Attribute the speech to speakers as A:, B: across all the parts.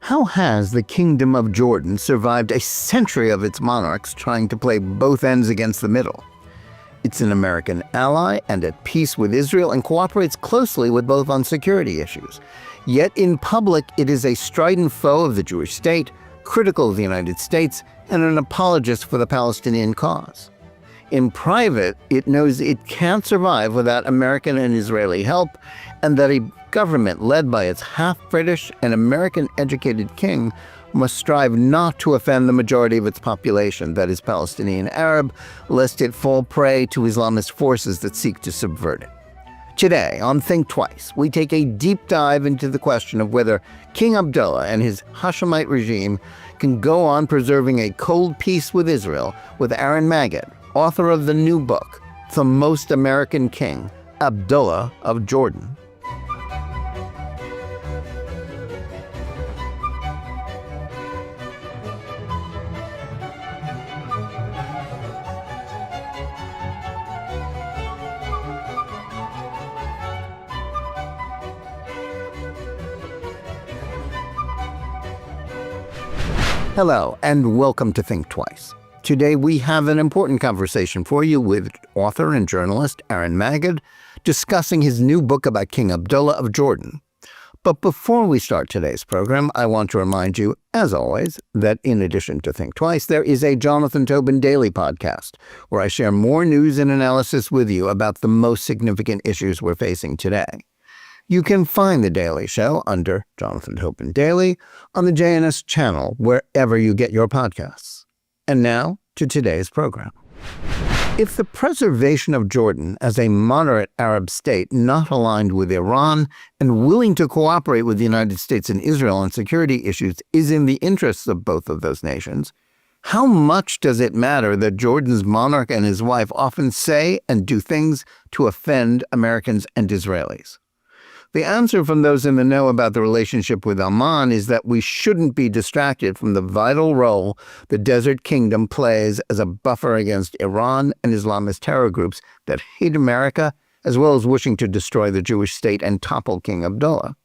A: How has the Kingdom of Jordan survived a century of its monarchs trying to play both ends against the middle? It's an American ally and at peace with Israel and cooperates closely with both on security issues. Yet in public, it is a strident foe of the Jewish state, critical of the United States, and an apologist for the Palestinian cause. In private, it knows it can't survive without American and Israeli help, and that a government led by its half-British and American-educated king must strive not to offend the majority of its population, that is Palestinian Arab, lest it fall prey to Islamist forces that seek to subvert it. Today, on Think Twice, we take a deep dive into the question of whether King Abdullah and his Hashemite regime can go on preserving a cold peace with Israel with Aaron Magid, author of the new book, The Most American King, Abdullah of Jordan. Hello, and welcome to Think Twice. Today we have an important conversation for you with author and journalist Aaron Magid discussing his new book about King Abdullah of Jordan. But before we start today's program, I want to remind you, as always, that in addition to Think Twice, there is a Jonathan Tobin Daily podcast, where I share more news and analysis with you about the most significant issues we're facing today. You can find The Daily Show under Jonathan Tobin Daily on the JNS channel, wherever you get your podcasts. And now to today's program. If the preservation of Jordan as a moderate Arab state not aligned with Iran and willing to cooperate with the United States and Israel on security issues is in the interests of both of those nations, how much does it matter that Jordan's monarch and his wife often say and do things to offend Americans and Israelis? The answer from those in the know about the relationship with Oman is that we shouldn't be distracted from the vital role the Desert Kingdom plays as a buffer against Iran and Islamist terror groups that hate America, as well as wishing to destroy the Jewish state and topple King Abdullah.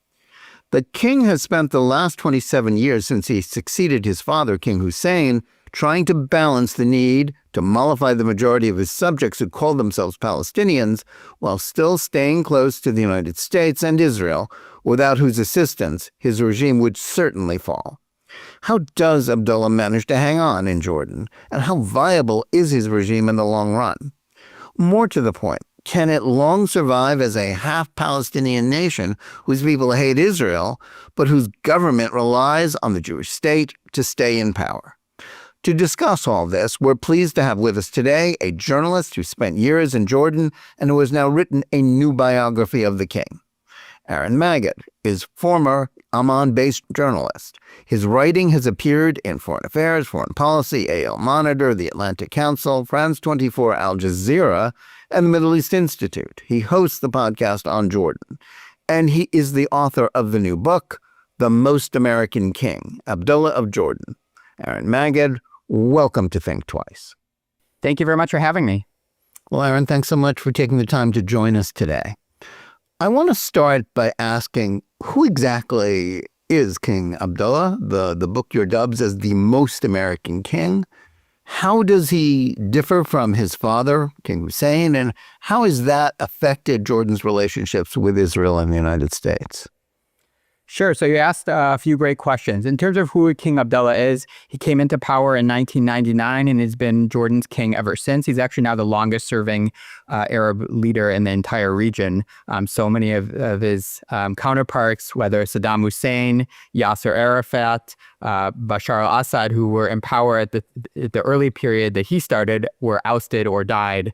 A: The king has spent the last 27 years since he succeeded his father, King Hussein, trying to balance the need to mollify the majority of his subjects who call themselves Palestinians, while still staying close to the United States and Israel, without whose assistance his regime would certainly fall. How does Abdullah manage to hang on in Jordan, and how viable is his regime in the long run? More to the point, can it long survive as a half-Palestinian nation whose people hate Israel, but whose government relies on the Jewish state to stay in power? To discuss all this, we're pleased to have with us today a journalist who spent years in Jordan and who has now written a new biography of the king. Aaron Magid is former Amman-based journalist. His writing has appeared in Foreign Affairs, Foreign Policy, AL Monitor, The Atlantic Council, France 24, Al Jazeera, and the Middle East Institute. He hosts the podcast on Jordan. And he is the author of the new book, The Most American King, Abdullah of Jordan. Aaron Magid, welcome to Think Twice.
B: Thank you very much for having me.
A: Well, Aaron, thanks so much for taking the time to join us today. I want to start by asking, who exactly is King Abdullah, the book your dubs as the most American king? How does he differ from his father, King Hussein, and how has that affected Jordan's relationships with Israel and the United States?
B: Sure. So you asked a few great questions. In terms of who King Abdullah is, he came into power in 1999 and has been Jordan's king ever since. He's actually now the longest serving Arab leader in the entire region. So many of his counterparts, whether Saddam Hussein, Yasser Arafat, Bashar al-Assad, who were in power at the early period that he started, were ousted or died.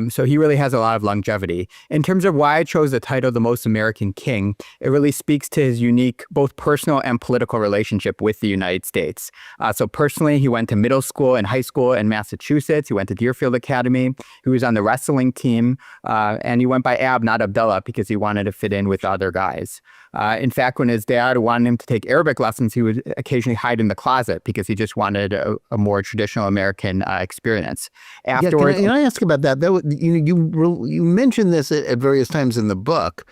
B: So he really has a lot of longevity. In terms of why I chose the title, The Most American King, it really speaks to his unique, both personal and political relationship with the United States. So personally, he went to middle school and high school in Massachusetts. He went to Deerfield Academy. He was on the wrestling team. And he went by Ab, not Abdullah, because he wanted to fit in with other guys. In fact, when his dad wanted him to take Arabic lessons, he would occasionally hide in the closet because he just wanted a more traditional American experience.
A: Afterwards, can I ask about that? You mentioned this at various times in the book.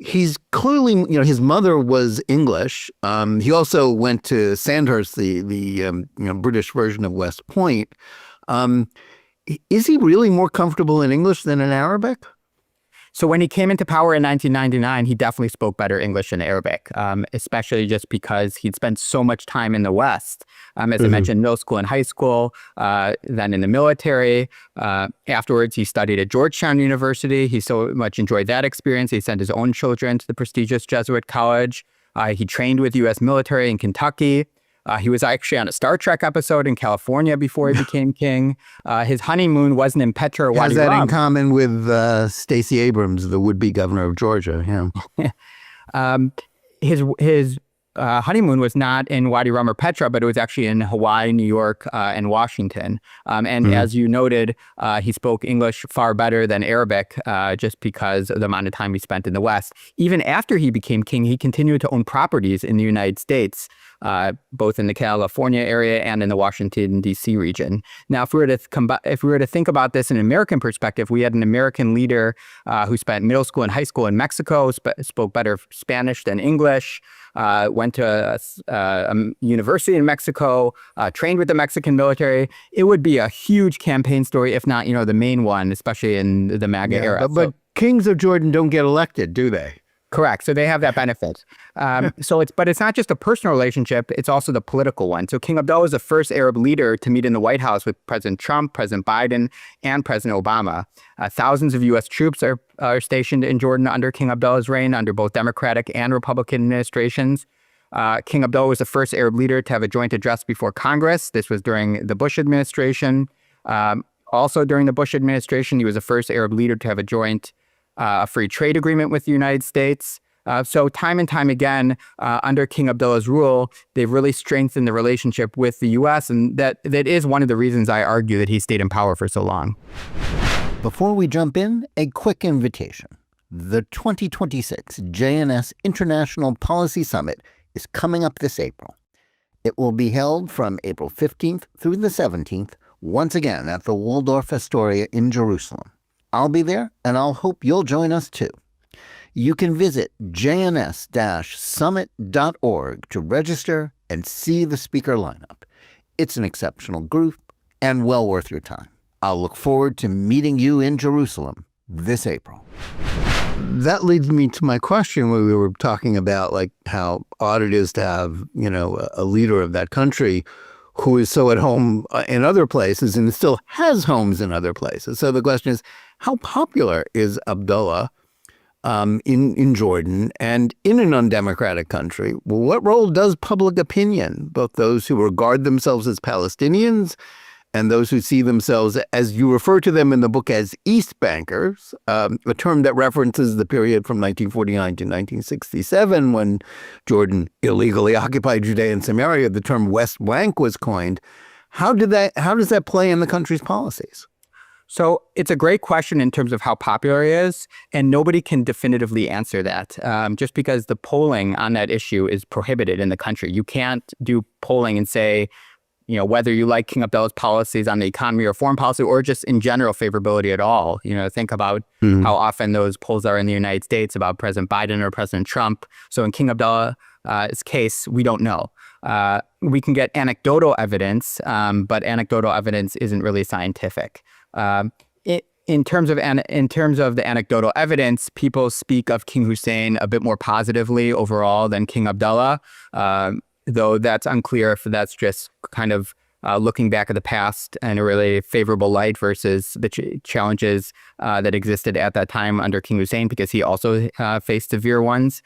A: he's clearly, his mother was English. He also went to Sandhurst, the British version of West Point. Is he really more comfortable in English than in Arabic?
B: So when he came into power in 1999, he definitely spoke better English than Arabic, especially just because he'd spent so much time in the West. As I mentioned, middle school and high school, then in the military. Afterwards, he studied at Georgetown University. He so much enjoyed that experience. He sent his own children to the prestigious Jesuit college. He trained with U.S. military in Kentucky. He was actually on a Star Trek episode in California before he became king. His honeymoon wasn't in Petra or Wadi
A: Has that
B: Rum.
A: in common with Stacey Abrams, the would-be governor of Georgia? Yeah.
B: His honeymoon was not in Wadi Rum or Petra, but it was actually in Hawaii, New York, and Washington. As you noted, he spoke English far better than Arabic just because of the amount of time he spent in the West. Even after he became king, he continued to own properties in the United States, both in the California area and in the Washington, D.C. region. Now, if we were to think about this in an American perspective, we had an American leader who spent middle school and high school in Mexico, spoke better Spanish than English, went to a university in Mexico, trained with the Mexican military. It would be a huge campaign story, if not, the main one, especially in the MAGA era.
A: But kings of Jordan don't get elected, do they?
B: Correct. So they have that benefit. But it's not just a personal relationship, it's also the political one. So King Abdullah was the first Arab leader to meet in the White House with President Trump, President Biden, and President Obama. Thousands of U.S. troops are stationed in Jordan under King Abdullah's reign, under both Democratic and Republican administrations. King Abdullah was the first Arab leader to have a joint address before Congress. This was during the Bush administration. Also during the Bush administration, he was the first Arab leader to have a joint free trade agreement with the United States. So time and time again, under King Abdullah's rule, they've really strengthened the relationship with the U.S. And that is one of the reasons I argue that he stayed in power for so long.
A: Before we jump in, a quick invitation. The 2026 JNS International Policy Summit is coming up this April. It will be held from April 15th through the 17th, once again at the Waldorf Astoria in Jerusalem. I'll be there, and I'll hope you'll join us too. You can visit jns-summit.org to register and see the speaker lineup. It's an exceptional group and well worth your time. I'll look forward to meeting you in Jerusalem this April. That leads me to my question where we were talking about how odd it is to have, a leader of that country who is so at home in other places and still has homes in other places. So the question is, how popular is Abdullah in Jordan and in an undemocratic country? Well, what role does public opinion, both those who regard themselves as Palestinians and those who see themselves, as you refer to them in the book, as East Bankers, a term that references the period from 1949 to 1967 when Jordan illegally occupied Judea and Samaria, the term West Bank was coined. How does that play in the country's policies?
B: So it's a great question in terms of how popular he is, and nobody can definitively answer that just because the polling on that issue is prohibited in the country. You can't do polling and say, whether you like King Abdullah's policies on the economy or foreign policy or just in general favorability at all. Think about how often those polls are in the United States about President Biden or President Trump. So in King Abdullah's case, we don't know. We can get anecdotal evidence, but anecdotal evidence isn't really scientific. In terms of the anecdotal evidence, people speak of King Hussein a bit more positively overall than King Abdullah, though that's unclear if that's just kind of looking back at the past in a really favorable light versus the challenges that existed at that time under King Hussein, because he also faced severe ones.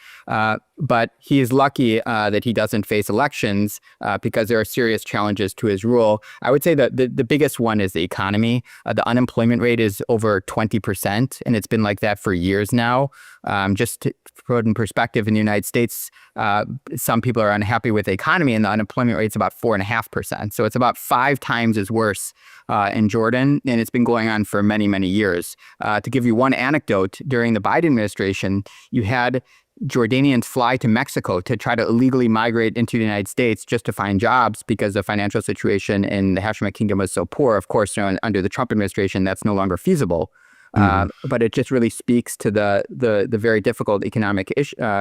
B: But he is lucky that he doesn't face elections because there are serious challenges to his rule. I would say that the biggest one is the economy. The unemployment rate is over 20%, and it's been like that for years now. Just to put in perspective, in the United States, some people are unhappy with the economy, and the unemployment rate is about 4.5%. So it's about 5 times as worse in Jordan, and it's been going on for many, many years. To give you one anecdote, during the Biden administration, you had Jordanians fly to Mexico to try to illegally migrate into the United States just to find jobs because the financial situation in the Hashemite Kingdom was so poor. Of course, under the Trump administration, that's no longer feasible. But it just really speaks to the very difficult economic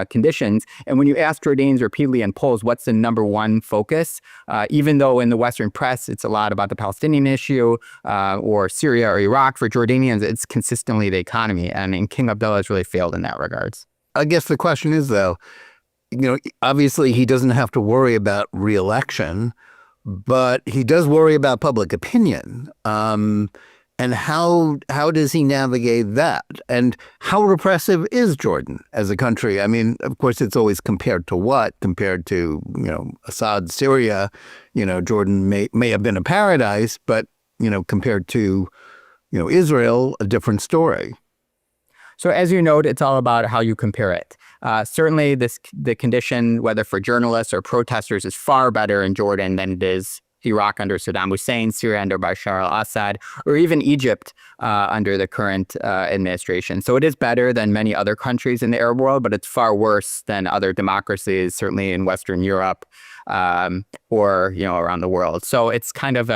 B: conditions. And when you ask Jordanians repeatedly in polls, what's the number one focus, even though in the Western press it's a lot about the Palestinian issue or Syria or Iraq, for Jordanians it's consistently the economy. And King Abdullah has really failed in that regards.
A: I guess the question is, though, obviously he doesn't have to worry about re-election, but he does worry about public opinion. And how does he navigate that? And how repressive is Jordan as a country? I mean, of course, it's always compared to what? Compared to, Assad, Syria, Jordan may have been a paradise, but, compared to, Israel, a different story.
B: So as you note, it's all about how you compare it. Certainly, the condition, whether for journalists or protesters, is far better in Jordan than it is Iraq under Saddam Hussein, Syria under Bashar al-Assad, or even Egypt under the current administration. So it is better than many other countries in the Arab world, but it's far worse than other democracies, certainly in Western Europe or around the world. So it's kind of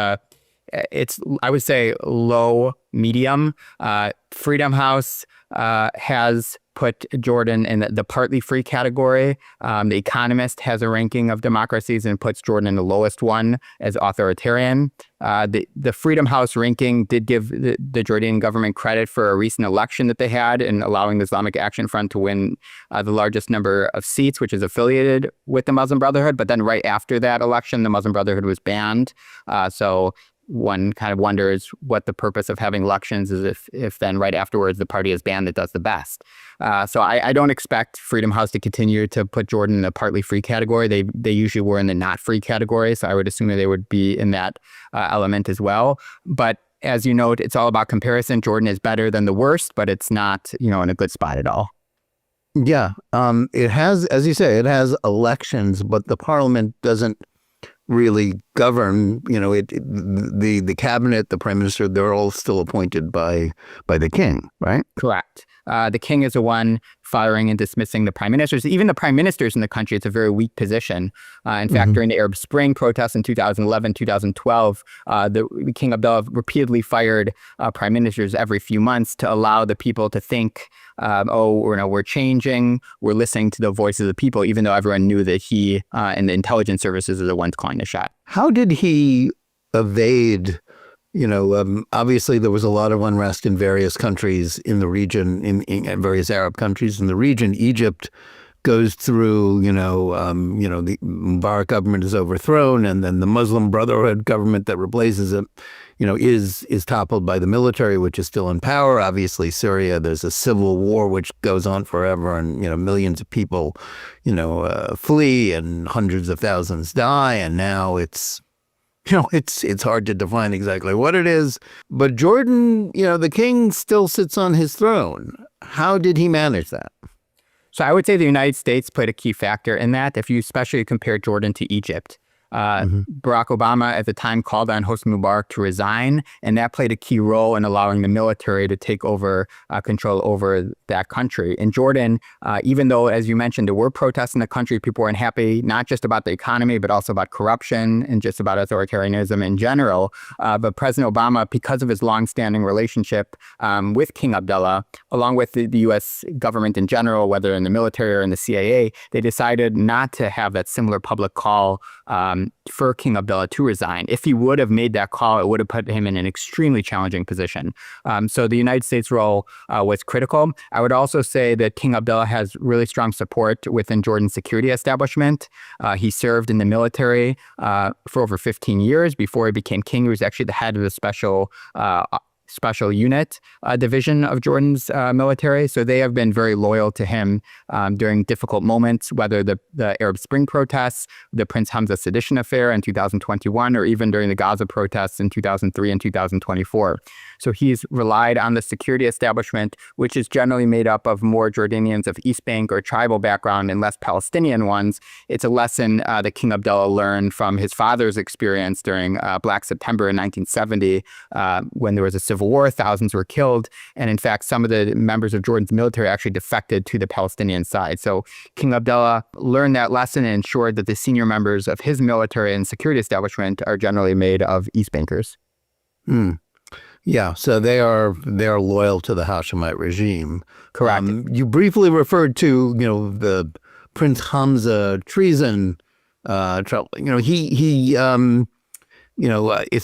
B: I would say, low medium. Freedom House has put Jordan in the partly free category. The Economist has a ranking of democracies and puts Jordan in the lowest one as authoritarian. The Freedom House ranking did give the Jordanian government credit for a recent election that they had in allowing the Islamic Action Front to win the largest number of seats, which is affiliated with the Muslim Brotherhood. But then right after that election, the Muslim Brotherhood was banned. So one kind of wonders what the purpose of having elections is if then right afterwards the party is banned that does the best. So I don't expect Freedom House to continue to put Jordan in the partly free category. They usually were in the not free category, so I would assume that they would be in that element as well. But as you note, it's all about comparison. Jordan is better than the worst, but it's not in a good spot at all.
A: Yeah, it has, as you say, it has elections, but the parliament doesn't really govern. The cabinet, the prime minister, they're all still appointed by the king, right?
B: Correct. The king is the one firing and dismissing the prime ministers. Even the prime ministers in the country, it's a very weak position. In fact, during the Arab Spring protests in 2011, 2012, the King Abdullah repeatedly fired prime ministers every few months to allow the people to think, we're changing, we're listening to the voice of the people, even though everyone knew that he and the intelligence services are the ones calling the shot.
A: How did he evade? Obviously there was a lot of unrest in various countries in the region, in various Arab countries in the region. Egypt goes through, the Mubarak government is overthrown, and then the Muslim Brotherhood government that replaces it, is toppled by the military, which is still in power. Obviously, Syria, there's a civil war which goes on forever, and millions of people, flee, and hundreds of thousands die, and now it's hard to define exactly what it is. But Jordan, the king still sits on his throne. How did he manage that?
B: So I would say the United States played a key factor in that, if you especially compare Jordan to Egypt. Barack Obama at the time called on Hosni Mubarak to resign, and that played a key role in allowing the military to take over control over that country. In Jordan, even though, as you mentioned, there were protests in the country, people were unhappy, not just about the economy, but also about corruption and just about authoritarianism in general. But President Obama, because of his longstanding relationship with King Abdullah, along with the U.S. government in general, whether in the military or in the CIA, they decided not to have that similar public call for King Abdullah to resign. If he would have made that call, it would have put him in an extremely challenging position. So the United States role was critical. I would also say that King Abdullah has really strong support within Jordan's security establishment. He served in the military for over 15 years. Before he became king, he was actually the head of the special unit division of Jordan's military. So they have been very loyal to him during difficult moments, whether the Arab Spring protests, the Prince Hamza sedition affair in 2021, or even during the Gaza protests in 2003 and 2024. So he's relied on the security establishment, which is generally made up of more Jordanians of East Bank or tribal background and less Palestinian ones. It's a lesson that King Abdullah learned from his father's experience during Black September in 1970, when there was a civil war, thousands were killed. And in fact, some of the members of Jordan's military actually defected to the Palestinian side. So King Abdullah learned that lesson and ensured that the senior members of his military and security establishment are generally made of East Bankers.
A: Yeah, so they're loyal to the Hashemite regime.
B: Correct.
A: You briefly referred to, the Prince Hamza treason trouble. It's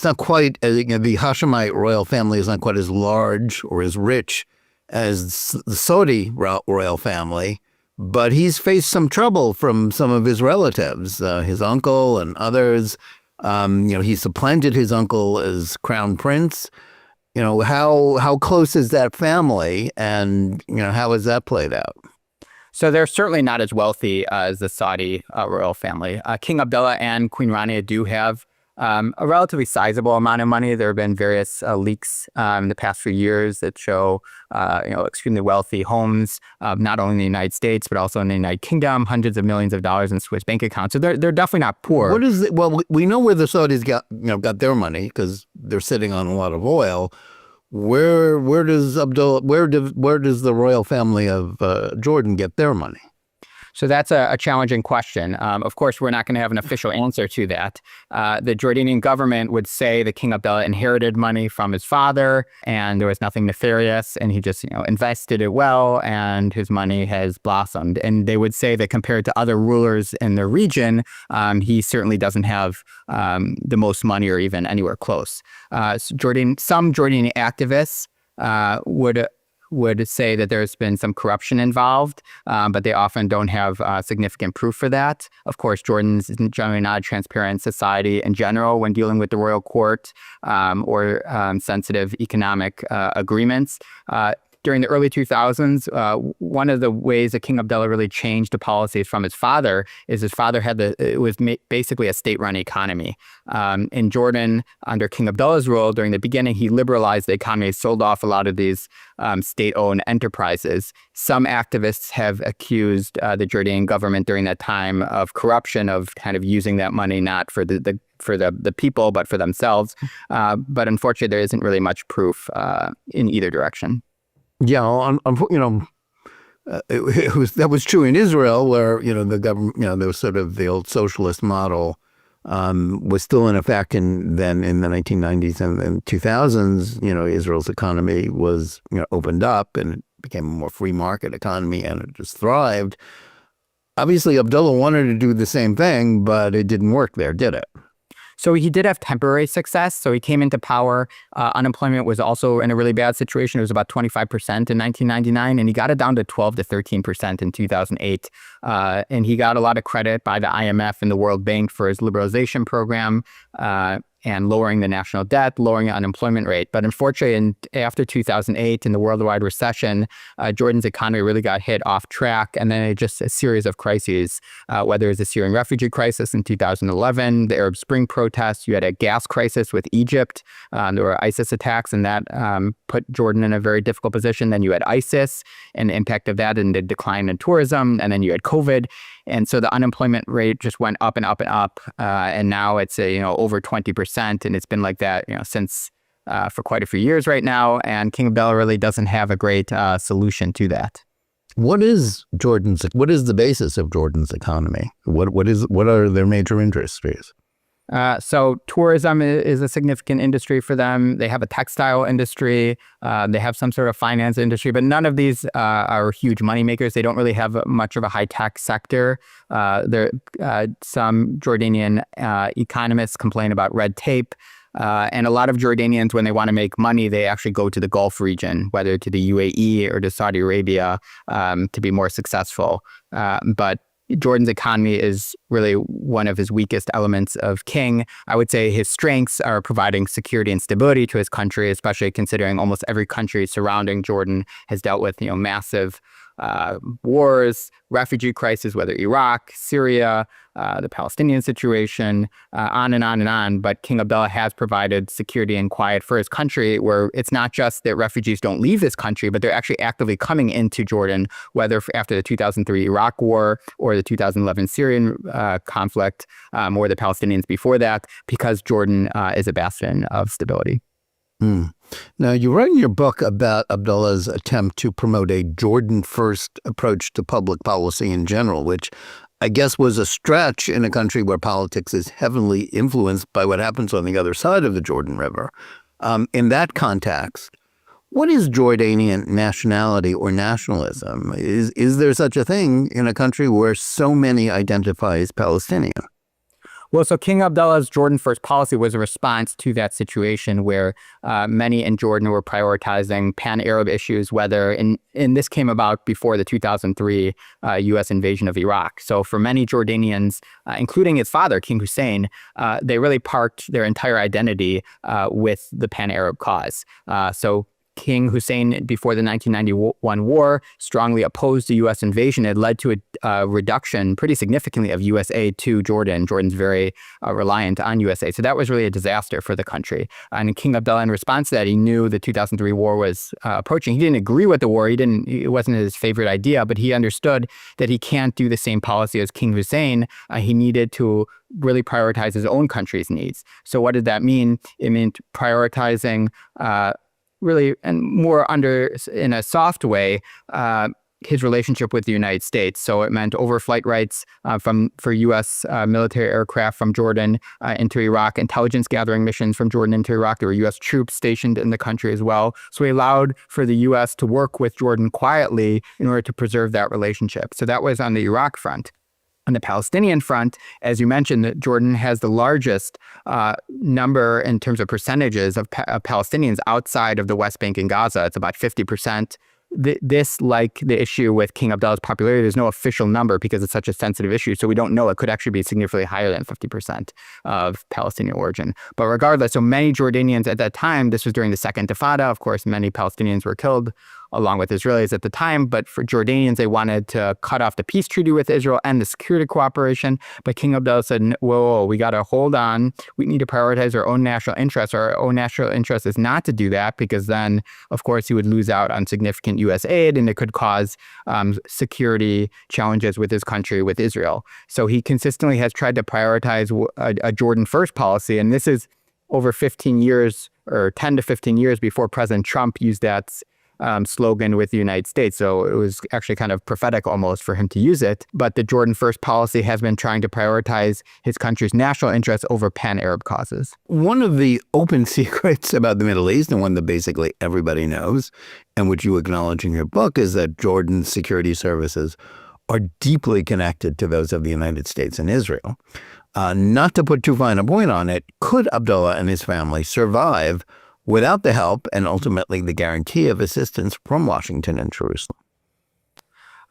A: not quite the Hashemite royal family is not quite as large or as rich as the Saudi royal family, but he's faced some trouble from some of his relatives, his uncle and others. He supplanted his uncle as crown prince. How close is that family, and how has that played out?
B: So they're certainly not as wealthy as the Saudi royal family. King Abdullah and Queen Rania do have a relatively sizable amount of money. There have been various leaks in the past few years that show, extremely wealthy homes, not only in the United States, but also in the United Kingdom, hundreds of millions of dollars in Swiss bank accounts. So they're definitely not poor.
A: Well, we know where the Saudis got their money because they're sitting on a lot of oil. Where does Abdullah, where does the royal family of Jordan get their money?
B: So that's a challenging question. Of course, we're not going to have an official answer to that. The Jordanian government would say that King Abdullah inherited money from his father, and there was nothing nefarious, and he just invested it well, and his money has blossomed. And they would say that compared to other rulers in the region, he certainly doesn't have the most money or even anywhere close. Some Jordanian activists would say that there's been some corruption involved, but they often don't have significant proof for that. Of course, Jordan's generally not a transparent society in general when dealing with the royal court or sensitive economic agreements. During the early 2000s, one of the ways that King Abdullah really changed the policies from his father is his father had basically a state-run economy. In Jordan, under King Abdullah's rule, during the beginning, he liberalized the economy, sold off a lot of these state-owned enterprises. Some activists have accused the Jordanian government during that time of corruption, of kind of using that money not for the people, but for themselves. But unfortunately, there isn't really much proof in either direction.
A: Yeah, that was true in Israel, where the government, there was sort of the old socialist model was still in effect, and then in the 1990s and 2000s, Israel's economy was opened up and it became a more free market economy, and it just thrived. Obviously, Abdullah wanted to do the same thing, but it didn't work there, did it?
B: So he did have temporary success. So he came into power. Unemployment was also in a really bad situation. It was about 25% in 1999, and he got it down to 12 to 13% in 2008. And he got a lot of credit by the IMF and the World Bank for his liberalization program and lowering the national debt, lowering the unemployment rate. But unfortunately, after 2008, in the worldwide recession, Jordan's economy really got hit off track, and then just a series of crises, whether it was the Syrian refugee crisis in 2011, the Arab Spring protests, you had a gas crisis with Egypt, there were ISIS attacks, and that put Jordan in a very difficult position. Then you had ISIS and the impact of that and the decline in tourism, and then you had COVID. And so the unemployment rate just went up and up and up, and now it's over 20%, and it's been like that since for quite a few years right now. And King Abdullah really doesn't have a great solution to that.
A: What is the basis of Jordan's economy? What are their major industries?
B: So tourism is a significant industry for them. They have a textile industry. They have some sort of finance industry, but none of these are huge moneymakers. They don't really have much of a high-tech sector. Some Jordanian economists complain about red tape. And a lot of Jordanians, when they want to make money, they actually go to the Gulf region, whether to the UAE or to Saudi Arabia, to be more successful. But Jordan's economy is really one of his weakest elements of king. I would say his strengths are providing security and stability to his country, especially considering almost every country surrounding Jordan has dealt with, massive wars, refugee crisis, whether Iraq, Syria, the Palestinian situation, on and on and on. But King Abdullah has provided security and quiet for his country, where it's not just that refugees don't leave this country, but they're actually actively coming into Jordan, whether after the 2003 Iraq war or the 2011 Syrian conflict, or the Palestinians before that, because Jordan is a bastion of stability.
A: Now, you write in your book about Abdullah's attempt to promote a Jordan-first approach to public policy in general, which I guess was a stretch in a country where politics is heavily influenced by what happens on the other side of the Jordan River. In that context, what is Jordanian nationality or nationalism? Is there such a thing in a country where so many identify as Palestinian?
B: Well, so King Abdullah's Jordan First policy was a response to that situation where many in Jordan were prioritizing pan-Arab issues, and this came about before the 2003 U.S. invasion of Iraq. So for many Jordanians, including his father, King Hussein, they really parked their entire identity with the pan-Arab cause. So King Hussein, before the 1991 war, strongly opposed the U.S. invasion. It led to a reduction pretty significantly of U.S. aid to Jordan. Jordan's very reliant on U.S. aid. So that was really a disaster for the country. And King Abdullah, in response to that, he knew the 2003 war was approaching. He didn't agree with the war. It wasn't his favorite idea, but he understood that he can't do the same policy as King Hussein. He needed to really prioritize his own country's needs. So what did that mean? It meant prioritizing really, and more in a soft way, his relationship with the United States. So it meant overflight rights for U.S. Military aircraft from Jordan into Iraq, intelligence gathering missions from Jordan into Iraq. There were U.S. troops stationed in the country as well. So he allowed for the U.S. to work with Jordan quietly in order to preserve that relationship. So that was on the Iraq front. On the Palestinian front, as you mentioned, Jordan has the largest number in terms of percentages of Palestinians outside of the West Bank and Gaza. It's about 50%. This, like the issue with King Abdullah's popularity, there's no official number because it's such a sensitive issue. So we don't know. It could actually be significantly higher than 50% of Palestinian origin. But regardless, so many Jordanians at that time, this was during the Second Intifada. Of course, many Palestinians were killed along with Israelis at the time. But for Jordanians, they wanted to cut off the peace treaty with Israel and the security cooperation. But King Abdullah said, whoa, we got to hold on. We need to prioritize our own national interests. Our own national interest is not to do that, because then, of course, he would lose out on significant U.S. aid, and it could cause security challenges with his country, with Israel. So he consistently has tried to prioritize a Jordan First policy. And this is over 15 years, or 10 to 15 years before President Trump used that slogan with the United States. So it was actually kind of prophetic almost for him to use it. But the Jordan First policy has been trying to prioritize his country's national interests over pan-Arab causes.
A: One of the open secrets about the Middle East, and one that basically everybody knows, and which you acknowledge in your book, is that Jordan's security services are deeply connected to those of the United States and Israel. Not to put too fine a point on it, could Abdullah and his family survive without the help and ultimately the guarantee of assistance from Washington and Jerusalem?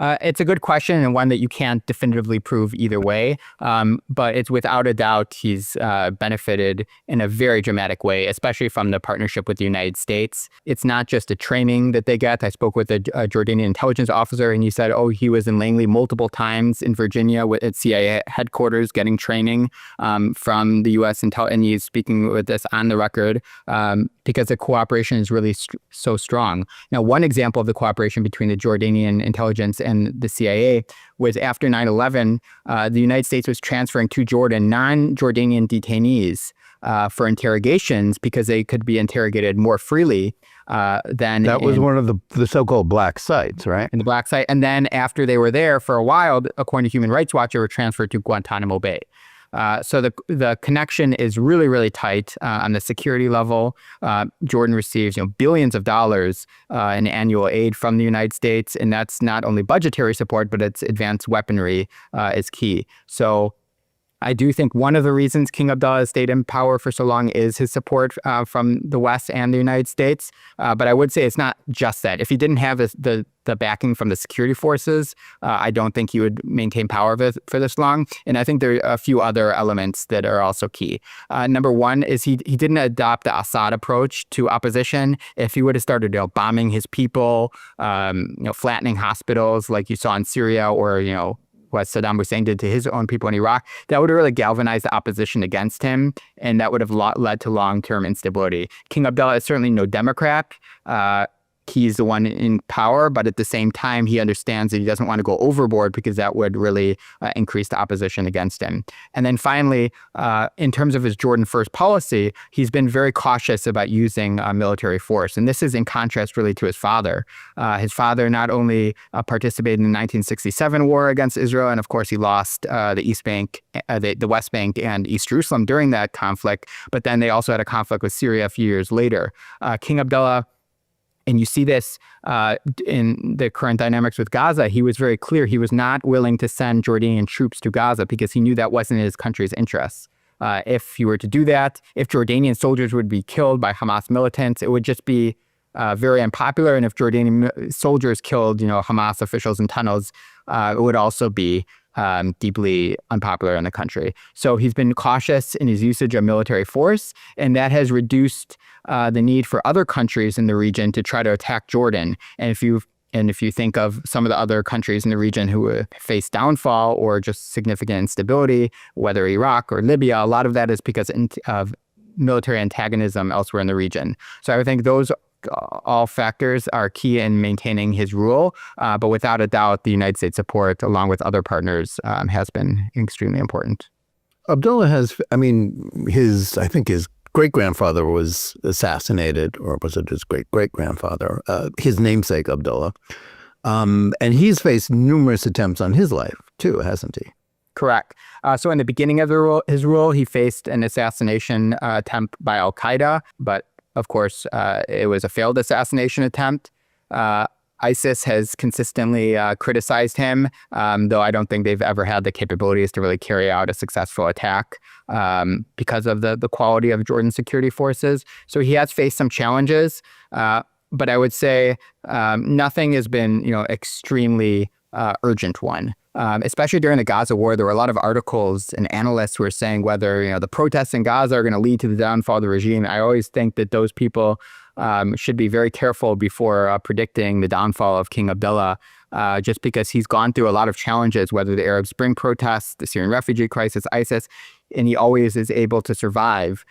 B: It's a good question, and one that you can't definitively prove either way. But it's without a doubt he's benefited in a very dramatic way, especially from the partnership with the United States. It's not just the training that they get. I spoke with a Jordanian intelligence officer, and he said, he was in Langley multiple times in Virginia at CIA headquarters getting training from the U.S. intel, and he's speaking with us on the record because the cooperation is really so strong. Now, one example of the cooperation between the Jordanian intelligence and the CIA was after 9/11, the United States was transferring to Jordan non-Jordanian detainees for interrogations because they could be interrogated more freely than
A: that was one of the so-called black sites, right?
B: In the black site. And then after they were there for a while, according to Human Rights Watch, they were transferred to Guantanamo Bay. So the connection is really, really tight on the security level. Jordan receives billions of dollars in annual aid from the United States, and that's not only budgetary support, but its advanced weaponry is key. So I do think one of the reasons King Abdullah has stayed in power for so long is his support from the West and the United States. But I would say it's not just that. If he didn't have the backing from the security forces, I don't think he would maintain power for this long. And I think there are a few other elements that are also key. Number one is he didn't adopt the Assad approach to opposition. If he would have started bombing his people, flattening hospitals like you saw in Syria, or what Saddam Hussein did to his own people in Iraq, that would have really galvanized the opposition against him, and that would have led to long-term instability. King Abdullah is certainly no Democrat. he's the one in power, but at the same time, he understands that he doesn't want to go overboard because that would really increase the opposition against him. And then finally, in terms of his Jordan First policy, he's been very cautious about using military force. And this is in contrast really to his father. His father not only participated in the 1967 war against Israel, and of course he lost the East Bank, the West Bank and East Jerusalem during that conflict, but then they also had a conflict with Syria a few years later. King Abdullah, and you see this in the current dynamics with Gaza, he was very clear. He was not willing to send Jordanian troops to Gaza because he knew that wasn't in his country's interests. If he were to do that, if Jordanian soldiers would be killed by Hamas militants, it would just be very unpopular. And if Jordanian soldiers killed, Hamas officials in tunnels, it would also be deeply unpopular in the country. So he's been cautious in his usage of military force, and that has reduced the need for other countries in the region to try to attack Jordan. And if you think of some of the other countries in the region who face downfall or just significant instability, whether Iraq or Libya, a lot of that is because of military antagonism elsewhere in the region. So I would think those all factors are key in maintaining his rule, but without a doubt, the United States support, along with other partners, has been extremely important.
A: Abdullah has, I think his great-grandfather was assassinated, or was it his great-great-grandfather, his namesake Abdullah. And he's faced numerous attempts on his life, too, hasn't he?
B: Correct. So in the beginning of his rule, he faced an assassination attempt by al-Qaeda, but of course, it was a failed assassination attempt. ISIS has consistently criticized him, though I don't think they've ever had the capabilities to really carry out a successful attack because of the quality of Jordan's security forces. So he has faced some challenges, but I would say nothing has been, extremely urgent one. Especially during the Gaza war, there were a lot of articles and analysts who were saying whether the protests in Gaza are going to lead to the downfall of the regime. I always think that those people should be very careful before predicting the downfall of King Abdullah, just because he's gone through a lot of challenges, whether the Arab Spring protests, the Syrian refugee crisis, ISIS, and he always is able to survive.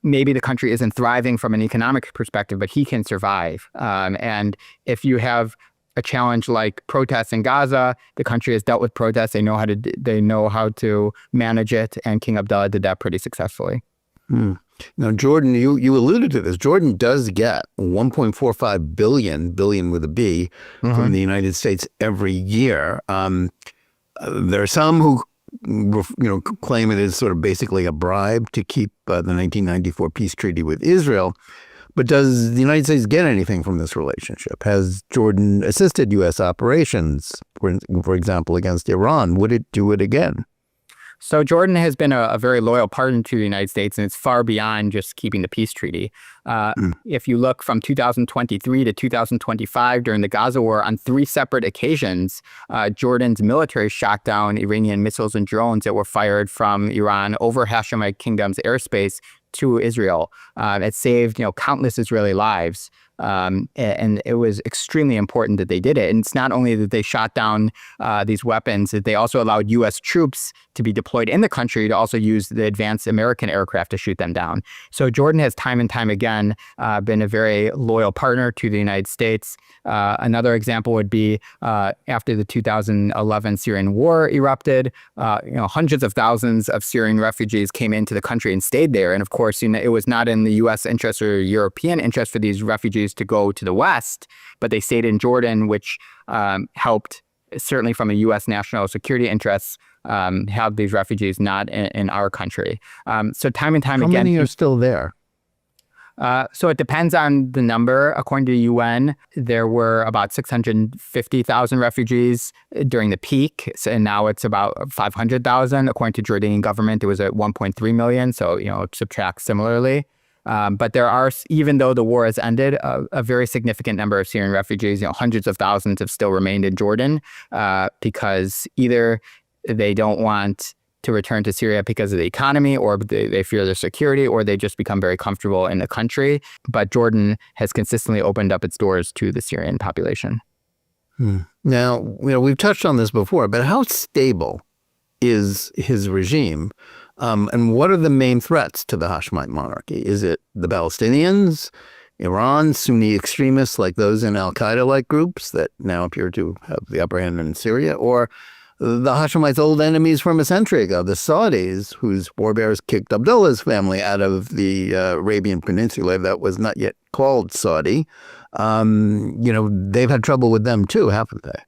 B: Maybe the country isn't thriving from an economic perspective, but he can survive. And if you have a challenge like protests in Gaza, the country has dealt with protests. They know how to manage it, and King Abdullah did that pretty successfully.
A: Now, Jordan, you alluded to this. Jordan does get $1.45 billion with a B, from the United States every year. There are some who claim it is sort of basically a bribe to keep the 1994 peace treaty with Israel. But does the United States get anything from this relationship? Has Jordan assisted U.S. operations, for example, against Iran? Would it do it again?
B: So Jordan has been a very loyal partner to the United States, and it's far beyond just keeping the peace treaty. If you look from 2023 to 2025 during the Gaza war, on 3 separate occasions, Jordan's military shot down Iranian missiles and drones that were fired from Iran over Hashemite Kingdom's airspace to Israel. It saved countless Israeli lives. And it was extremely important that they did it. And it's not only that they shot down these weapons, that they also allowed U.S. troops to be deployed in the country to also use the advanced American aircraft to shoot them down. So Jordan has time and time again been a very loyal partner to the United States. Another example would be after the 2011 Syrian war erupted, hundreds of thousands of Syrian refugees came into the country and stayed there. And of course, it was not in the U.S. interest or European interest for these refugees to go to the West, but they stayed in Jordan, which helped, certainly from a U.S. national security interests, have these refugees not in our country. So time and time again—
A: How many are still there?
B: So it depends on the number. According to the UN, there were about 650,000 refugees during the peak, and now it's about 500,000. According to Jordanian government, it was at 1.3 million, so it subtracts similarly. But there are, even though the war has ended, a very significant number of Syrian refugees, hundreds of thousands, have still remained in Jordan because either they don't want to return to Syria because of the economy, or they fear their security, or they just become very comfortable in the country. But Jordan has consistently opened up its doors to the Syrian population.
A: Now, we've touched on this before, but how stable is his regime? And what are the main threats to the Hashemite monarchy? Is it the Palestinians? Iran, Sunni extremists like those in al-Qaeda-like groups that now appear to have the upper hand in Syria, or the Hashemites' old enemies from a century ago, the Saudis, whose forebears kicked Abdullah's family out of the Arabian Peninsula that was not yet called Saudi. They've had trouble with them too, haven't they?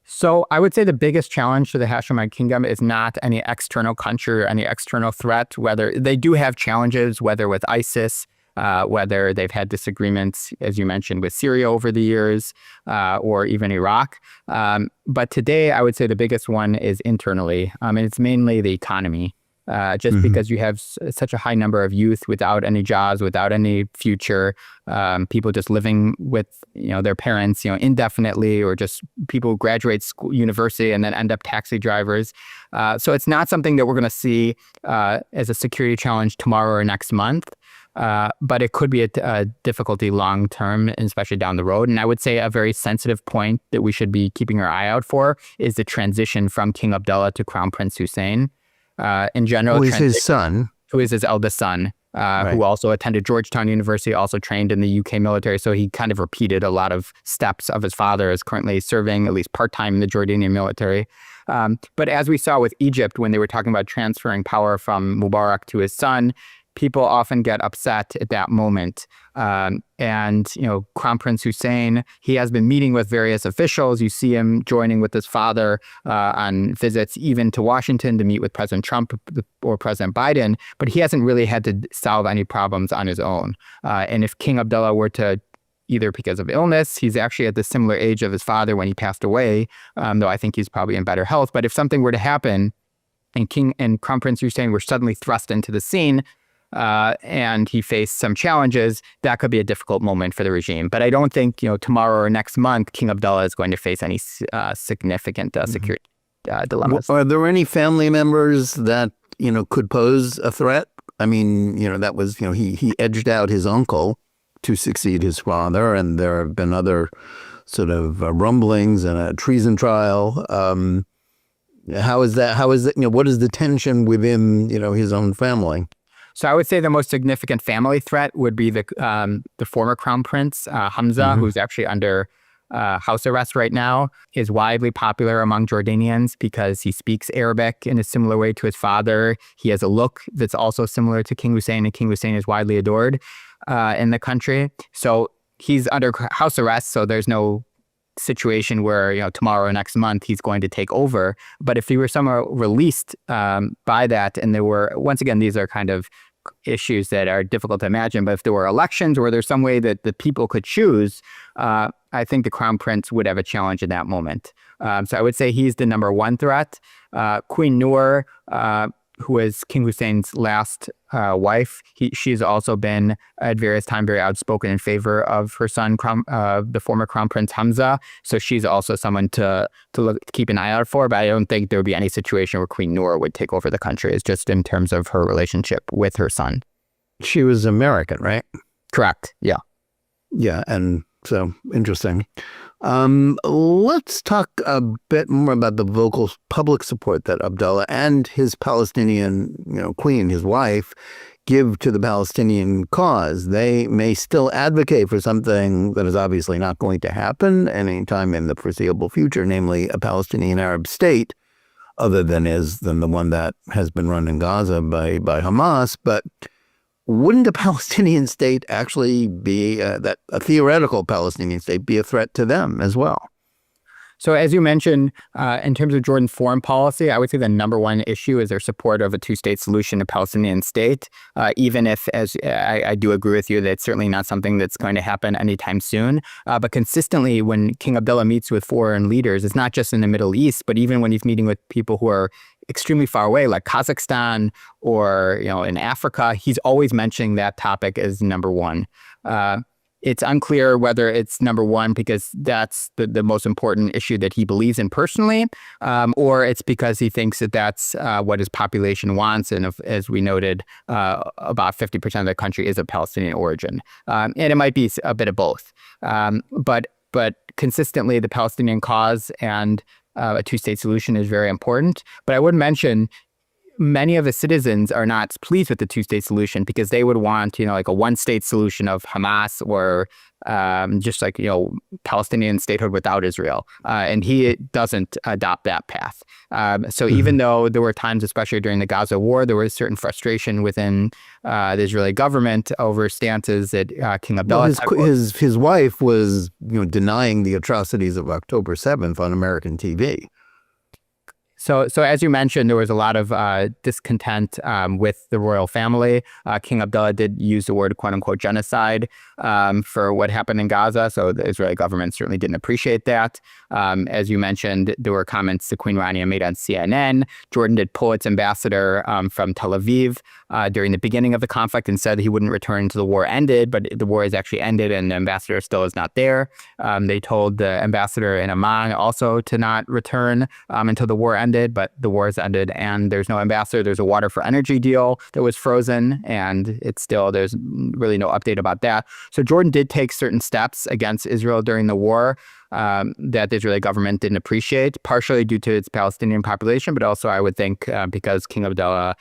B: So I would say the biggest challenge to the Hashemite kingdom is not any external country or any external threat, whether they do have challenges, whether with ISIS, whether they've had disagreements, as you mentioned, with Syria over the years, or even Iraq. But today, I would say the biggest one is internally, and it's mainly the economy. Just because you have such a high number of youth without any jobs, without any future, people just living with their parents indefinitely, or just people who graduate school, university, and then end up taxi drivers. So it's not something that we're going to see as a security challenge tomorrow or next month. But it could be a difficulty long term, especially down the road. And I would say a very sensitive point that we should be keeping our eye out for is the transition from King Abdullah to Crown Prince Hussein. In general,
A: who is his son?
B: Who is his eldest son, who also attended Georgetown University, also trained in the UK military. So he kind of repeated a lot of steps of his father, is currently serving at least part-time in the Jordanian military. But as we saw with Egypt, when they were talking about transferring power from Mubarak to his son, people often get upset at that moment. And Crown Prince Hussein, he has been meeting with various officials. You see him joining with his father on visits even to Washington to meet with President Trump or President Biden, but he hasn't really had to solve any problems on his own. And if King Abdullah were to, either because of illness, he's actually at the similar age of his father when he passed away, though I think he's probably in better health. But if something were to happen and King and Crown Prince Hussein were suddenly thrust into the scene, and he faced some challenges, that could be a difficult moment for the regime. But I don't think, tomorrow or next month, King Abdullah is going to face any significant security dilemmas.
A: Are there any family members that, could pose a threat? I mean, that was, he edged out his uncle to succeed his father, and there have been other sort of rumblings and a treason trial. How is that? What is the tension within, his own family?
B: So I would say the most significant family threat would be the former crown prince, Hamza, who's actually under house arrest right now, is widely popular among Jordanians because he speaks Arabic in a similar way to his father. He has a look that's also similar to King Hussein, and King Hussein is widely adored in the country. So he's under house arrest, so there's no situation where tomorrow or next month he's going to take over. But if he were somehow released by that, and there were, once again, these are kind of issues that are difficult to imagine, but if there were elections or there's some way that the people could choose, I think the crown prince would have a challenge in that moment. So I would say he's the number one threat. Queen Noor, who is King Hussein's last wife, she's also been at various times very outspoken in favor of her son, the former Crown Prince Hamza. So she's also someone to keep an eye out for. But I don't think there would be any situation where Queen Noor would take over the country. It's just in terms of her relationship with her son.
A: She was American, right?
B: Correct. Yeah.
A: Yeah, and so interesting. Let's talk a bit more about the vocal public support that Abdullah and his Palestinian, queen, his wife, give to the Palestinian cause. They may still advocate for something that is obviously not going to happen anytime in the foreseeable future, namely a Palestinian Arab state, other than the one that has been run in Gaza by Hamas. But wouldn't a Palestinian state actually be, a theoretical Palestinian state, be a threat to them as well?
B: So as you mentioned, in terms of Jordan's foreign policy, I would say the number one issue is their support of a two-state solution, a Palestinian state, even if, as I do agree with you, that it's certainly not something that's going to happen anytime soon. But consistently, when King Abdullah meets with foreign leaders, it's not just in the Middle East, but even when he's meeting with people who are extremely far away, like Kazakhstan or in Africa, he's always mentioning that topic as number one. It's unclear whether it's number one because that's the most important issue that he believes in personally, or it's because he thinks that that's what his population wants. And as we noted, about 50% of the country is of Palestinian origin. And it might be a bit of both. But consistently, the Palestinian cause and a two-state solution is very important. But I would mention, many of the citizens are not pleased with the two-state solution because they would want, like a one-state solution of Hamas or just like, Palestinian statehood without Israel. And he doesn't adopt that path. So even though there were times, especially during the Gaza war, there was certain frustration within the Israeli government over stances that King Abdullah...
A: Well, his wife was denying the atrocities of October 7th on American TV.
B: So as you mentioned, there was a lot of discontent with the royal family. King Abdullah did use the word "quote unquote" genocide for what happened in Gaza. So the Israeli government certainly didn't appreciate that. As you mentioned, there were comments that Queen Rania made on CNN. Jordan did pull its ambassador from Tel Aviv during the beginning of the conflict and said he wouldn't return until the war ended, but the war has actually ended and the ambassador still is not there. They told the ambassador in Amman also to not return until the war ended. But the war has ended and there's no ambassador. There's a water for energy deal that was frozen and there's really no update about that. So Jordan did take certain steps against Israel during the war that the Israeli government didn't appreciate, partially due to its Palestinian population, but also I would think because King Abdullah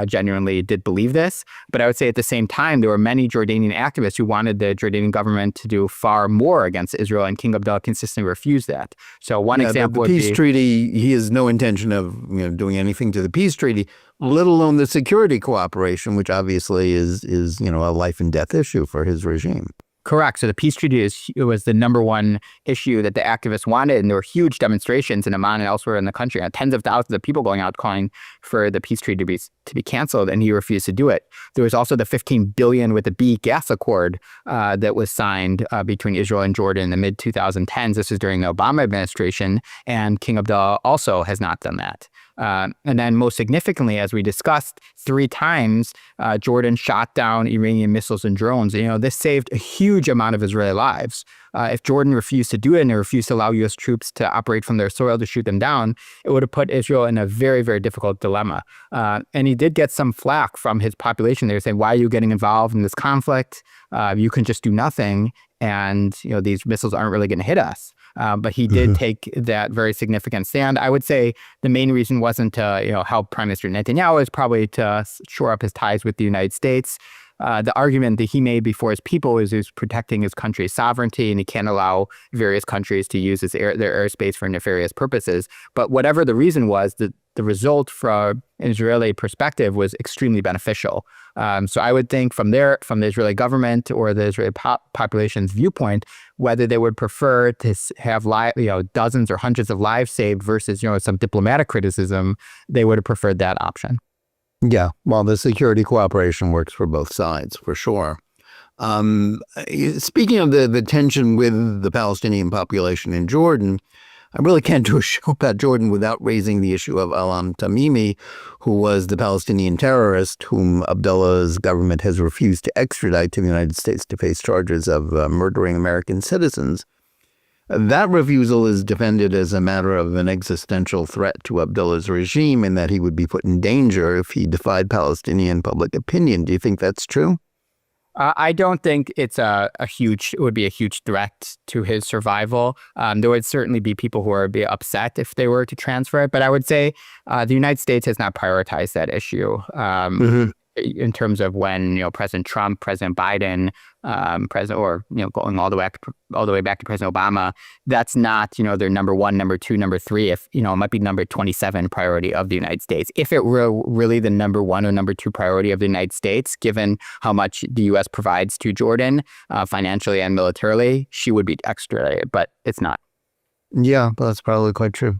B: genuinely did believe this. But I would say at the same time, there were many Jordanian activists who wanted the Jordanian government to do far more against Israel, and King Abdullah consistently refused that. So one example would be...
A: The peace treaty, he has no intention of doing anything to the peace treaty, let alone the security cooperation, which obviously is a life and death issue for his regime.
B: Correct. So the peace treaty was the number one issue that the activists wanted, and there were huge demonstrations in Amman and elsewhere in the country. Tens of thousands of people going out calling for the peace treaty to be canceled, and he refused to do it. There was also the $15 billion with the B gas accord that was signed between Israel and Jordan in the mid-2010s. This was during the Obama administration, and King Abdullah also has not done that. And then most significantly, as we discussed, 3 times Jordan shot down Iranian missiles and drones. This saved a huge amount of Israeli lives. If Jordan refused to do it and refused to allow U.S. troops to operate from their soil to shoot them down, it would have put Israel in a very, very difficult dilemma. And he did get some flack from his population. They were saying, why are you getting involved in this conflict? You can just do nothing. And, these missiles aren't really going to hit us. But he did take that very significant stand. I would say the main reason wasn't to, help Prime Minister Netanyahu. It's probably to shore up his ties with the United States. The argument that he made before his people is he's protecting his country's sovereignty and he can't allow various countries to use their airspace for nefarious purposes. But whatever the reason was, the result from an Israeli perspective was extremely beneficial. So I would think from the Israeli government or the Israeli population's viewpoint, whether they would prefer to have dozens or hundreds of lives saved versus some diplomatic criticism, they would have preferred that option.
A: Yeah, well, the security cooperation works for both sides, for sure. Speaking of the tension with the Palestinian population in Jordan, I really can't do a show about Jordan without raising the issue of Alam Tamimi, who was the Palestinian terrorist whom Abdullah's government has refused to extradite to the United States to face charges of murdering American citizens. That refusal is defended as a matter of an existential threat to Abdullah's regime and that he would be put in danger if he defied Palestinian public opinion. Do you think that's true?
B: I don't think it would be a huge threat to his survival. There would certainly be people who would be upset if they were to transfer it. But I would say the United States has not prioritized that issue. In terms of when President Trump, President Biden, going all the way back to President Obama, that's not their number 1, number 2, number 3. If it might be number 27 priority of the United States. If it were really the number 1 or number 2 priority of the United States, given how much the U.S. provides to Jordan financially and militarily, she would be extradited. But it's not.
A: Yeah, that's probably quite true.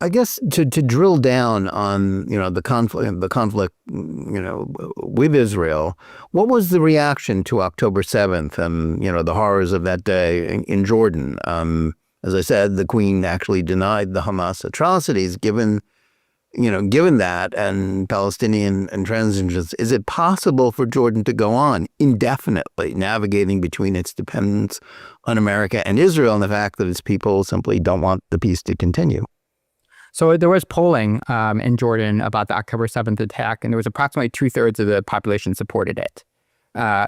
A: I guess to drill down on the conflict with Israel, what was the reaction to October 7th and the horrors of that day in Jordan? As I said, the Queen actually denied the Hamas atrocities. Given that and Palestinian intransigence, is it possible for Jordan to go on indefinitely navigating between its dependence on America and Israel and the fact that its people simply don't want the peace to continue?
B: So there was polling in Jordan about the October 7th attack, and there was approximately 2/3 of the population supported it.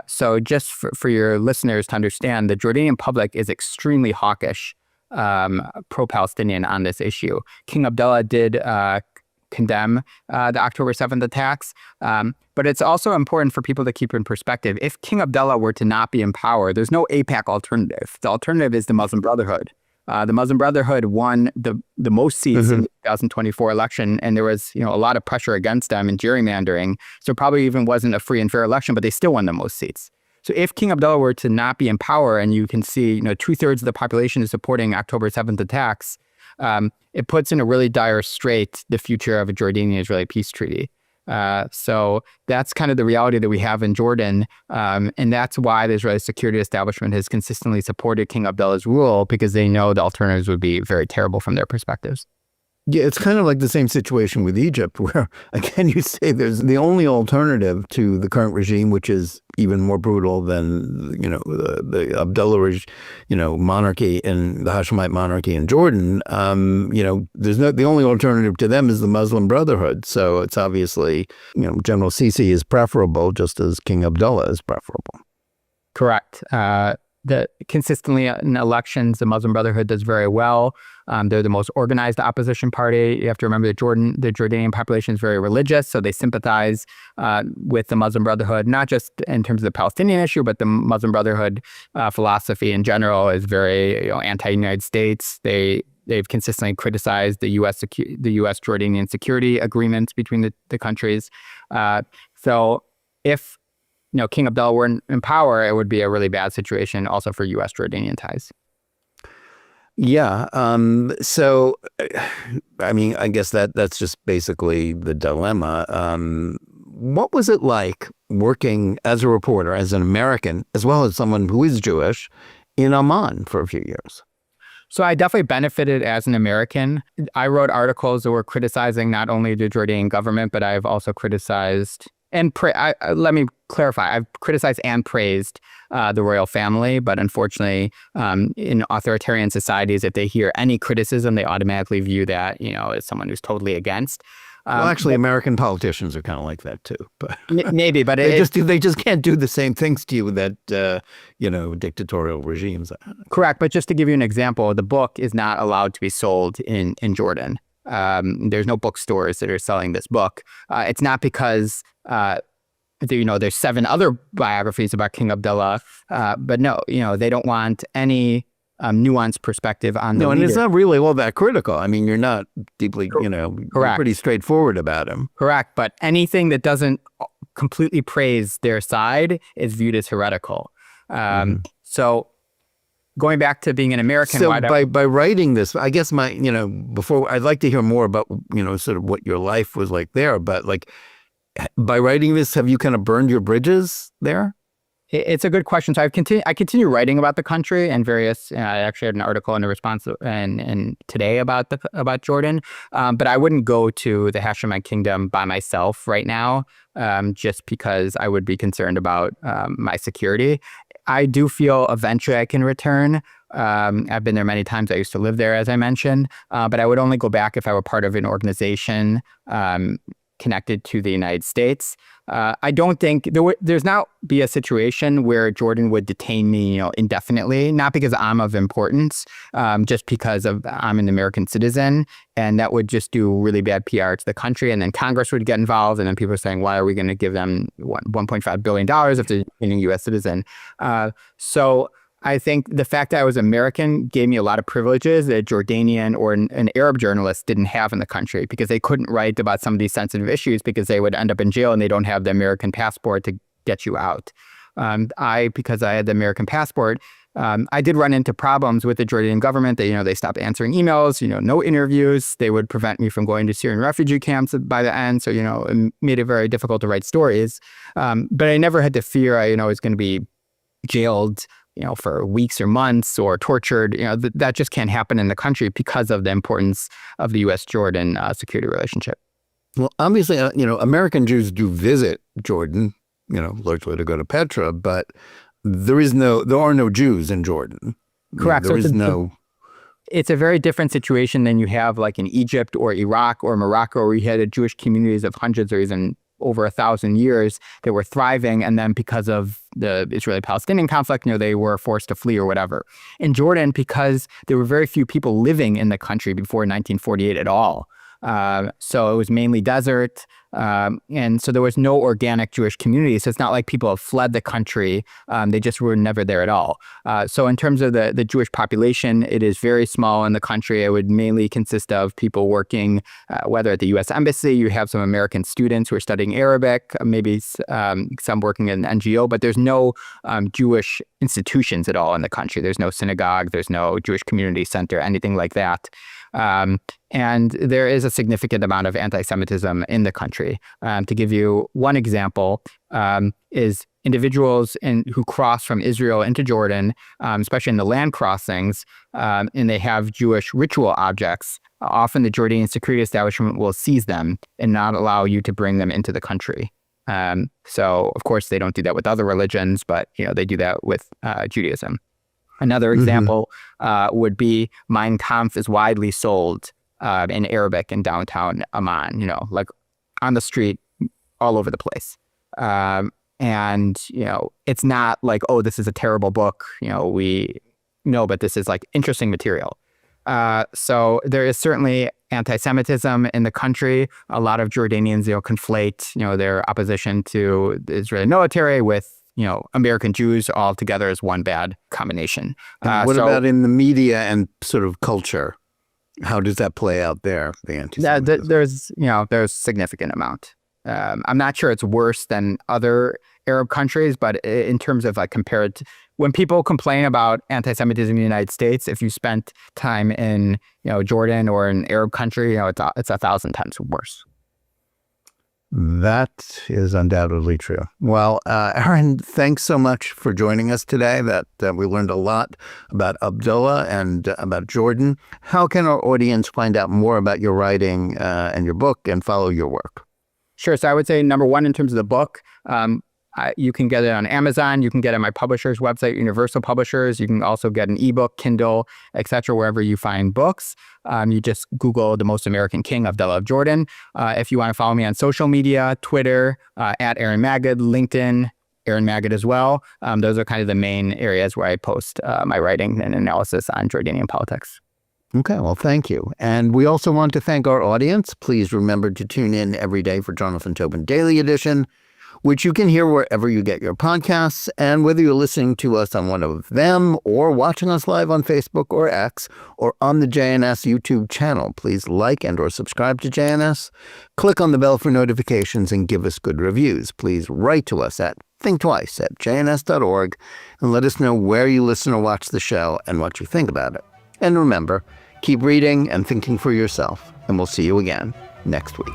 B: So just for your listeners to understand, the Jordanian public is extremely hawkish, pro-Palestinian on this issue. King Abdullah did condemn the October 7th attacks. But it's also important for people to keep in perspective. If King Abdullah were to not be in power, there's no AIPAC alternative. The alternative is the Muslim Brotherhood. The Muslim Brotherhood won the most seats in the 2024 election, and there was a lot of pressure against them in gerrymandering. So it probably even wasn't a free and fair election, but they still won the most seats. So if King Abdullah were to not be in power, and you can see 2/3 of the population is supporting October 7th attacks, it puts in a really dire strait the future of a Jordanian-Israeli peace treaty. So that's kind of the reality that we have in Jordan. And that's why the Israeli security establishment has consistently supported King Abdullah's rule, because they know the alternatives would be very terrible from their perspectives.
A: Yeah, it's kind of like the same situation with Egypt, where, again, you say there's the only alternative to the current regime, which is even more brutal than, the Abdullah, monarchy and the Hashemite monarchy in Jordan. The only alternative to them is the Muslim Brotherhood. So it's obviously, General Sisi is preferable, just as King Abdullah is preferable.
B: Correct. Consistently in elections, the Muslim Brotherhood does very well. They're the most organized opposition party. You have to remember that the Jordanian population is very religious, so they sympathize with the Muslim Brotherhood, not just in terms of the Palestinian issue, but the Muslim Brotherhood philosophy in general is very anti-United States. They've consistently criticized the U.S. Jordanian security agreements between the countries. So if King Abdullah were in power, it would be a really bad situation also for U.S. Jordanian ties.
A: Yeah. So, I guess that's just basically the dilemma. What was it like working as a reporter, as an American, as well as someone who is Jewish, in Amman for a few years?
B: So I definitely benefited as an American. I wrote articles that were criticizing not only the Jordanian government, but I've also criticized and let me clarify. I've criticized and praised the royal family, but unfortunately, in authoritarian societies, if they hear any criticism, they automatically view that as someone who's totally against.
A: Well, actually, American politicians are kind of like that too. But
B: maybe, but
A: they just can't do the same things to you that dictatorial regimes.
B: Correct, but just to give you an example, the book is not allowed to be sold in Jordan. There's no bookstores that are selling this book. It's not because there's 7 other biographies about King Abdullah, but no, they don't want any nuanced perspective on the leader.
A: And it's not really all that critical. You're not deeply, you're pretty straightforward about him.
B: Correct, but anything that doesn't completely praise their side is viewed as heretical. So going back to being an American.
A: So by writing this, I guess before, I'd like to hear more about, sort of what your life was like there, but by writing this, have you kind of burned your bridges there?
B: It's a good question. So I continue writing about the country and various. I actually had an article in the response and today about Jordan, but I wouldn't go to the Hashemite Kingdom by myself right now, just because I would be concerned about my security. I do feel eventually I can return. I've been there many times. I used to live there, as I mentioned, but I would only go back if I were part of an organization connected to the United States. I don't think there's not be a situation where Jordan would detain me, indefinitely, not because I'm of importance, just because I'm an American citizen, and that would just do really bad PR to the country. And then Congress would get involved, and then people are saying, why are we going to give them $1.5 billion if they're a U.S. citizen? So I think the fact that I was American gave me a lot of privileges that Jordanian or an Arab journalist didn't have in the country, because they couldn't write about some of these sensitive issues because they would end up in jail and they don't have the American passport to get you out. Because I had the American passport, I did run into problems with the Jordanian government. They stopped answering emails, no interviews. They would prevent me from going to Syrian refugee camps by the end. So, it made it very difficult to write stories. But I never had to fear I was going to be jailed for weeks or months or tortured. That just can't happen in the country because of the importance of the U.S.-Jordan security relationship.
A: Well, obviously, American Jews do visit Jordan, largely to go to Petra, but there are no Jews in Jordan.
B: Correct. It's a very different situation than you have like in Egypt or Iraq or Morocco, where you had Jewish communities of hundreds or even over 1,000 years that were thriving, and then because of the Israeli-Palestinian conflict, they were forced to flee or whatever. In Jordan, because there were very few people living in the country before 1948 at all, So it was mainly desert. And so there was no organic Jewish community. So it's not like people have fled the country. They just were never there at all. So in terms of the Jewish population, it is very small in the country. It would mainly consist of people working, whether at the U.S. Embassy, you have some American students who are studying Arabic, maybe some working in an NGO, but there's no Jewish institutions at all in the country. There's no synagogue, there's no Jewish community center, anything like that. And there is a significant amount of anti-Semitism in the country. To give you one example, is individuals who cross from Israel into Jordan, especially in the land crossings, and they have Jewish ritual objects. Often the Jordanian security establishment will seize them and not allow you to bring them into the country. So, of course, they don't do that with other religions, but they do that with Judaism. Another example would be Mein Kampf is widely sold in Arabic in downtown Amman, like on the street, all over the place. And it's not like, oh, this is a terrible book. But this is like interesting material. So there is certainly anti-Semitism in the country. A lot of Jordanians, conflate, their opposition to the Israeli military with American Jews all together as one bad combination.
A: What about in the media and sort of culture? How does that play out there, the anti-Semitism?
B: There's significant amount. I'm not sure it's worse than other Arab countries, but in terms of compared to when people complain about anti-Semitism in the United States, if you spent time in Jordan or an Arab country, it's 1,000 times worse.
A: That is undoubtedly true. Well, Aaron, thanks so much for joining us today. We learned a lot about Abdullah and about Jordan. How can our audience find out more about your writing and your book and follow your work?
B: Sure. So I would say number one, in terms of the book, you can get it on Amazon. You can get it on my publisher's website, Universal Publishers. You can also get an ebook, Kindle, etc., wherever you find books. You just Google The Most American King, Abdullah of Jordan. If you want to follow me on social media, Twitter, at Aaron Magid, LinkedIn, Aaron Magid as well. Those are kind of the main areas where I post my writing and analysis on Jordanian politics.
A: Okay, well, thank you. And we also want to thank our audience. Please remember to tune in every day for Jonathan Tobin Daily Edition, which you can hear wherever you get your podcasts. And whether you're listening to us on one of them or watching us live on Facebook or X or on the JNS YouTube channel, please like and or subscribe to JNS. Click on the bell for notifications and give us good reviews. Please write to us at thinktwice@jns.org and let us know where you listen or watch the show and what you think about it. And remember, keep reading and thinking for yourself, and we'll see you again next week.